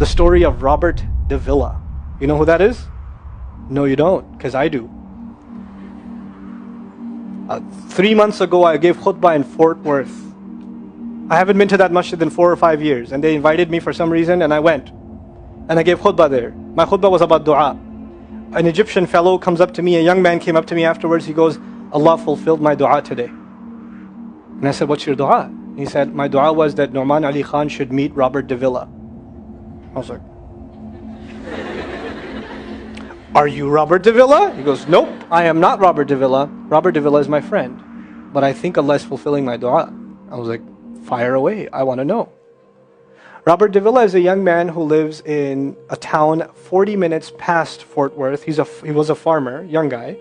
The story of Robert Davila. You know who that is? No, you don't, because I do. 3 months ago, I gave khutbah in Fort Worth. I haven't been to that masjid in 4 or 5 years, and they invited me for some reason, and I went. And I gave khutbah there. My khutbah was about dua. An Egyptian fellow comes up to me, a young man came up to me afterwards, he goes, Allah fulfilled my dua today. And I said, what's your dua? He said, my dua was that Nu'man Ali Khan should meet Robert Davila. I was like, are you Robert Davila? He goes, nope, I am not Robert Davila. Robert Davila is my friend. But I think Allah is fulfilling my dua. I was like, fire away, I want to know. Robert Davila is a young man who lives in a town 40 minutes past Fort Worth. He was a farmer, young guy.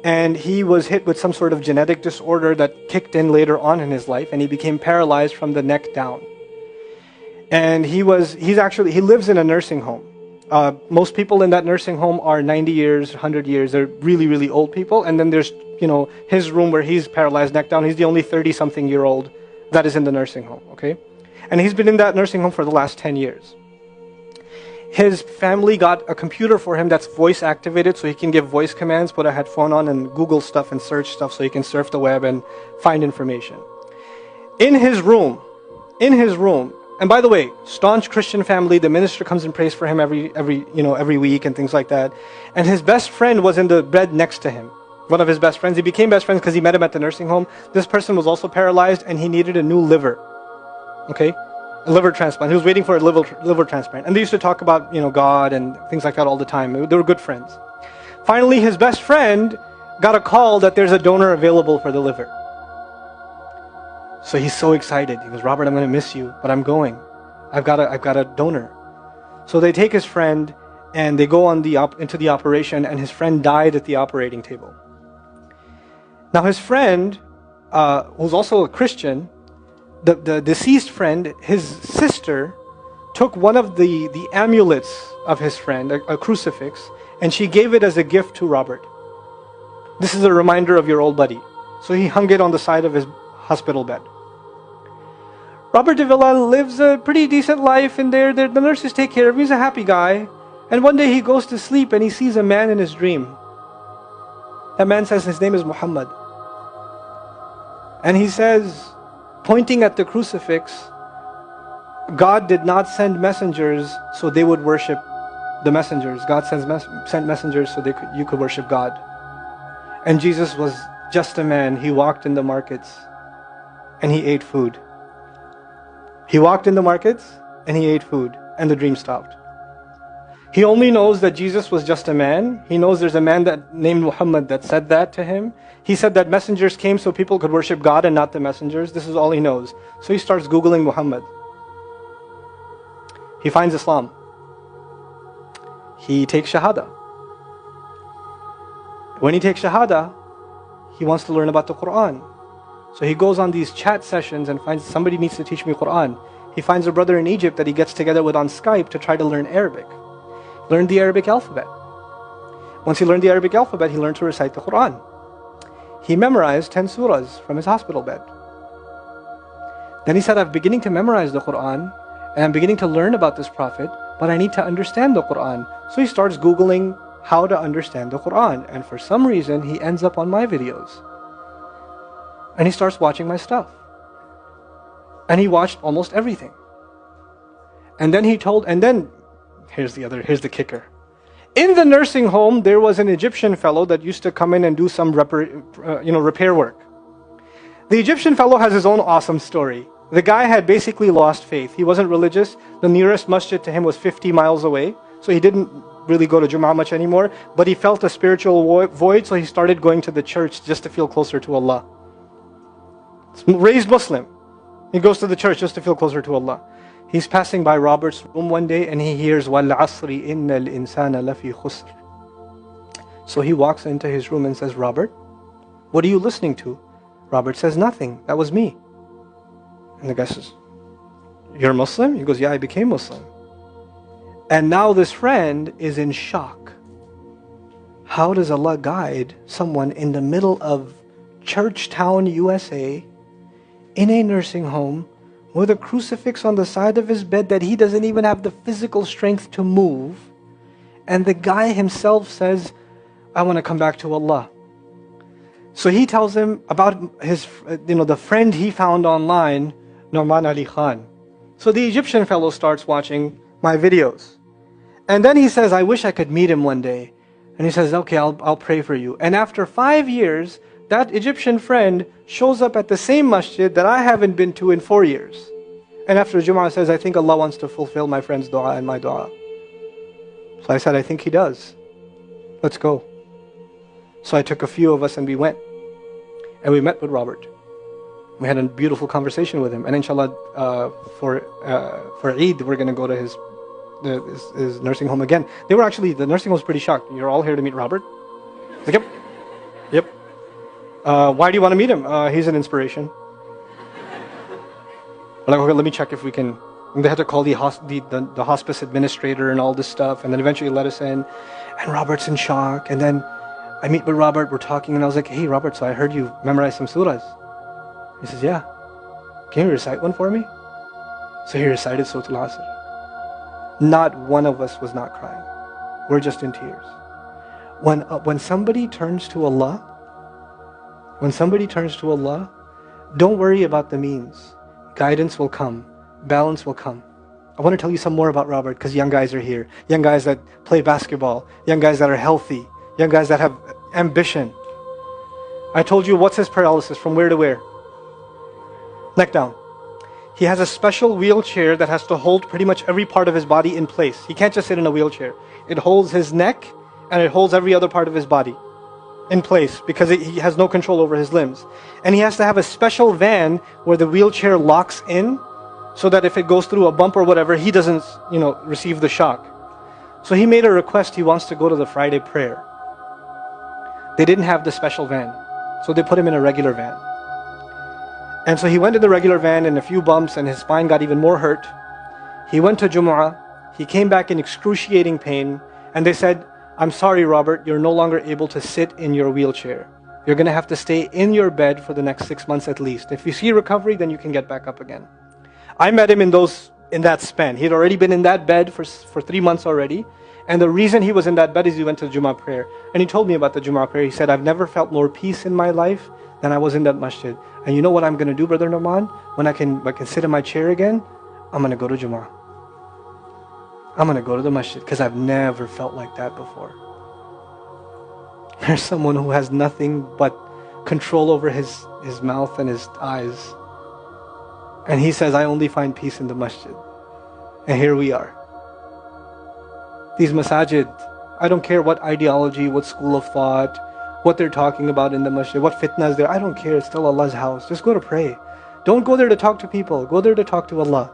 And he was hit with some sort of genetic disorder that kicked in later on in his life, and he became paralyzed from the neck down. And he lives in a nursing home. Most people in that nursing home are 90 years, 100 years. They're really, really old people. And then there's, his room where he's paralyzed neck down. He's the only 30-something-year-old that is in the nursing home, okay? And he's been in that nursing home for the last 10 years. His family got a computer for him that's voice activated, so he can give voice commands, put a headphone on and Google stuff and search stuff so he can surf the web and find information. In his room, and by the way, staunch Christian family, the minister comes and prays for him every week and things like that. And his best friend was in the bed next to him. One of his best friends. He became best friends because he met him at the nursing home. This person was also paralyzed and he needed a new liver. Okay? A liver transplant. He was waiting for a liver transplant. And they used to talk about, God and things like that all the time. They were good friends. Finally, his best friend got a call that there's a donor available for the liver. So he's so excited. He goes, Robert, I'm going to miss you, but I'm going. I've got a donor. So they take his friend and they go into the operation, and his friend died at the operating table. Now his friend, who's also a Christian, the deceased friend, his sister, took one of the amulets of his friend, a crucifix, and she gave it as a gift to Robert. This is a reminder of your old buddy. So he hung it on the side of his hospital bed. Robert Davila lives a pretty decent life in there. The nurses take care of him. He's a happy guy. And one day he goes to sleep and he sees a man in his dream. That man says his name is Muhammad. And he says, pointing at the crucifix, God did not send messengers so they would worship the messengers. God sent messengers so you could worship God. And Jesus was just a man. He walked in the markets and he ate food. He walked in the markets and he ate food, and the dream stopped. He only knows that Jesus was just a man. He knows there's a man named Muhammad that said that to him. He said that messengers came so people could worship God and not the messengers. This is all he knows. So he starts Googling Muhammad. He finds Islam. He takes Shahada. When he takes Shahada, he wants to learn about the Quran. So he goes on these chat sessions and finds somebody needs to teach me Quran. He finds a brother in Egypt that he gets together with on Skype to try to learn Arabic. Learn the Arabic alphabet. Once he learned the Arabic alphabet, he learned to recite the Quran. He memorized 10 surahs from his hospital bed. Then he said, I'm beginning to memorize the Quran and I'm beginning to learn about this prophet, but I need to understand the Quran. So he starts Googling how to understand the Quran. And for some reason, he ends up on my videos. And he starts watching my stuff. And he watched almost everything. And then here's the kicker. In the nursing home, there was an Egyptian fellow that used to come in and do some repair work. The Egyptian fellow has his own awesome story. The guy had basically lost faith. He wasn't religious. The nearest masjid to him was 50 miles away. So he didn't really go to Jum'ah much anymore. But he felt a spiritual void, so he started going to the church just to feel closer to Allah. Raised Muslim. He goes to the church just to feel closer to Allah. He's passing by Robert's room one day and he hears وَالْعَصْرِ إِنَّ الْإِنسَانَ لَفِي خُسْرٍ. So he walks into his room and says, Robert, what are you listening to? Robert says, nothing. That was me. And the guy says, you're Muslim? He goes, yeah, I became Muslim. And now this friend is in shock. How does Allah guide someone in the middle of Churchtown, USA, in a nursing home, with a crucifix on the side of his bed that he doesn't even have the physical strength to move. And the guy himself says, I want to come back to Allah. So he tells him about his, the friend he found online, Norman Ali Khan. So the Egyptian fellow starts watching my videos. And then he says, I wish I could meet him one day. And he says, okay, I'll pray for you. And after 5 years, that Egyptian friend shows up at the same masjid that I haven't been to in 4 years. And after Jum'ah says, I think Allah wants to fulfill my friend's dua and my dua. So I said, I think He does. Let's go. So I took a few of us and we went. And we met with Robert. We had a beautiful conversation with him. And inshallah, for Eid, we're going to go to his nursing home again. The nursing home was pretty shocked. You're all here to meet Robert? Like, yep. Why do you want to meet him? He's an inspiration. We're like, okay, let me check if we can. And they had to call the hospice administrator and all this stuff. And then eventually let us in. And Robert's in shock. And then I meet with Robert, we're talking, and I was like, hey Robert, so I heard you memorize some surahs. He says, yeah. Can you recite one for me? So he recited Surah Al-Asr. Not one of us was not crying. We're just in tears. When somebody turns to Allah, don't worry about the means. Guidance will come. Balance will come. I want to tell you some more about Robert because young guys are here. Young guys that play basketball. Young guys that are healthy. Young guys that have ambition. I told you what's his paralysis, from where to where? Neck down. He has a special wheelchair that has to hold pretty much every part of his body in place. He can't just sit in a wheelchair. It holds his neck and it holds every other part of his body in place because he has no control over his limbs. And he has to have a special van where the wheelchair locks in so that if it goes through a bump or whatever, he doesn't, receive the shock. So he made a request. He wants to go to the Friday prayer. They didn't have the special van, so they put him in a regular van. And so he went in the regular van and a few bumps and his spine got even more hurt. He went to Jumu'ah. He came back in excruciating pain. And they said, I'm sorry, Robert, you're no longer able to sit in your wheelchair. You're going to have to stay in your bed for the next 6 months at least. If you see recovery, then you can get back up again. I met him in that span. He had already been in that bed for 3 months already. And the reason he was in that bed is he went to the Jummah prayer. And he told me about the Jummah prayer. He said, I've never felt more peace in my life than I was in that masjid. And you know what I'm going to do, Brother Norman? When I can sit in my chair again, I'm going to go to Jummah. I'm going to go to the masjid because I've never felt like that before. There's someone who has nothing but control over his mouth and his eyes. And he says, I only find peace in the masjid. And here we are. These masajid, I don't care what ideology, what school of thought, what they're talking about in the masjid, what fitna is there. I don't care. It's still Allah's house. Just go to pray. Don't go there to talk to people. Go there to talk to Allah.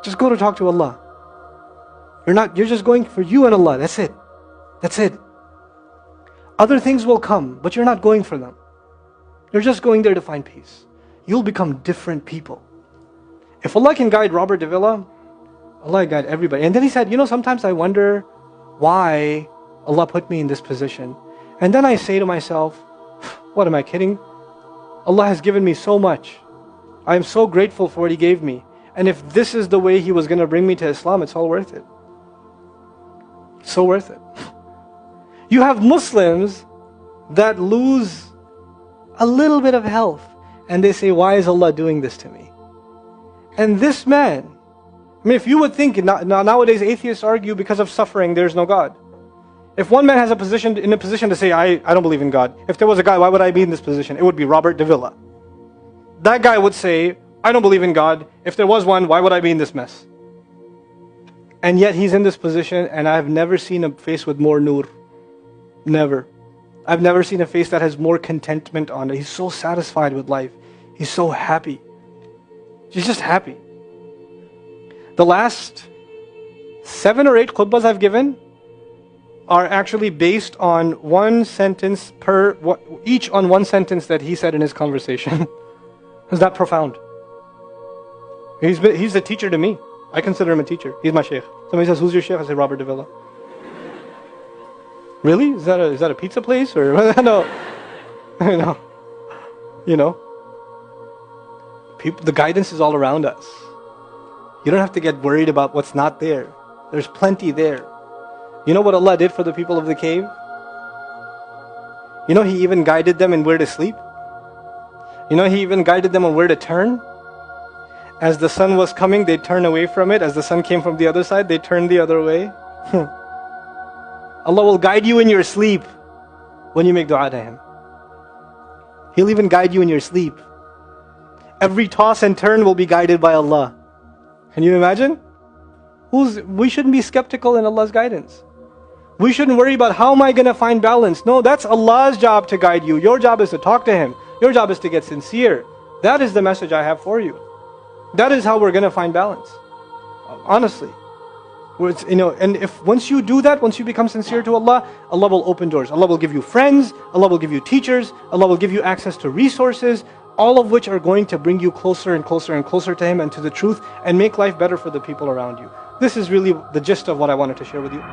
Just go to talk to Allah. You're just going for you and Allah. That's it. That's it. Other things will come, but you're not going for them. You're just going there to find peace. You'll become different people. If Allah can guide Robert Davila, Allah guide everybody. And then he said, sometimes I wonder why Allah put me in this position. And then I say to myself, what am I kidding? Allah has given me so much. I am so grateful for what He gave me. And if this is the way He was going to bring me to Islam, it's all worth it. So worth it. You have Muslims that lose a little bit of health and they say, why is Allah doing this to me? And this man, if you would think, nowadays atheists argue because of suffering, there's no God. If one man has in a position to say, I don't believe in God. If there was a guy, why would I be in this position? It would be Robert Davila. That guy would say, I don't believe in God. If there was one, why would I be in this mess? And yet he's in this position, and I've never seen a face with more nur. Never. I've never seen a face that has more contentment on it. He's so satisfied with life. He's so happy. He's just happy. The last 7 or 8 khutbahs I've given are actually based on one sentence each on one sentence that he said in his conversation. Is that profound? He's a teacher to me. I consider him a teacher. He's my sheikh. Somebody says, who's your sheikh? I say, Robert Davila. Really? Is that a pizza place? Or no. No. The guidance is all around us. You don't have to get worried about what's not there. There's plenty there. You know what Allah did for the people of the cave? You know He even guided them in where to sleep. You know He even guided them on where to turn. As the sun was coming, they'd turn away from it. As the sun came from the other side, they'd turn the other way. Allah will guide you in your sleep when you make dua to Him. He'll even guide you in your sleep. Every toss and turn will be guided by Allah. Can you imagine? We shouldn't be skeptical in Allah's guidance. We shouldn't worry about how am I going to find balance. No, that's Allah's job to guide you. Your job is to talk to Him. Your job is to get sincere. That is the message I have for you. That is how we're going to find balance. Honestly. And if once you do that, once you become sincere to Allah, Allah will open doors. Allah will give you friends. Allah will give you teachers. Allah will give you access to resources, all of which are going to bring you closer and closer and closer to Him and to the truth and make life better for the people around you. This is really the gist of what I wanted to share with you.